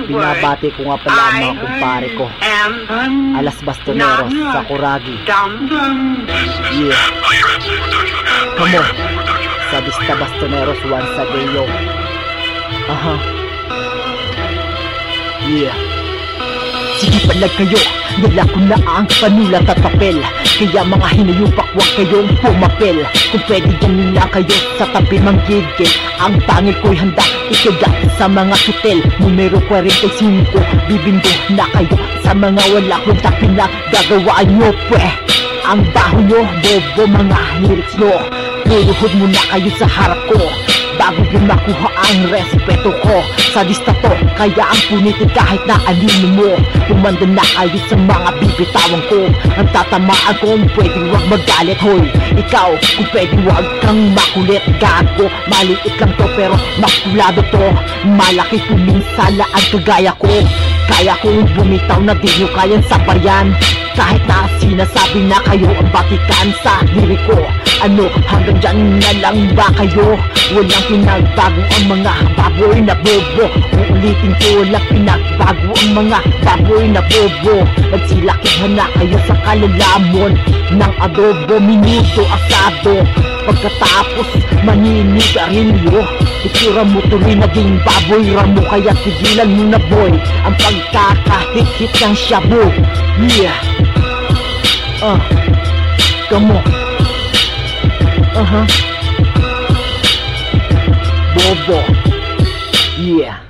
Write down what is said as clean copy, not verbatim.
Binabati ko nga pala ang mga kumpare ko, Alas Bastoneros sa Kuragi. Yeah. Come on, sa Vista Bastoneros once again, yo. Yeah. Sige palag kayo, nila ko na ang panulat at papel. Kaya mga hinayupak, huwag kayong pumapel. Kung pwede dyan lang kayo sa tabi mang gigil. Ang pangil ko'y handa ikagat sa mga kitel. Numero 45, bibindo na kayo sa mga wala kontak pinagagawaan nyo, pwe. Ang baho nyo, bobo mga lyrics nyo. Nuruhod muna kayo sa harap ko bago din makuha ang respeto ko. Sa lista to, kaya ang punitin kahit na alino mo. Kumanda na kayo sa mga bibitawan ko. Ang tatamaan ko, pwedeng wag magalit, hoy. Ikaw, kung pwedeng wag kang makulit, gago. Maliit lang to pero makulado to. Malaki puminsalaan kagaya ko. Kaya kong bumitaw na di nyo kayang sabayan. Kahit na sinasabi na kayo ang batikan sa lirik ko. Ano, hanggang dyan na lang ba kayo? Walang pinagbago ang mga baboy na bobo. Uulitin ko, walang pinagbago ang mga baboy na bobo. Nagsilakihan na kayo sa kalalamon ng adobo, minuto, asado. Pagkatapos maninigarilyo, itura mo tuloy naging baboy ramo. Kaya sigilan mo na boy ang pagkakahit-hit ng shabu. Yeah. Come on. Bobo. Yeah.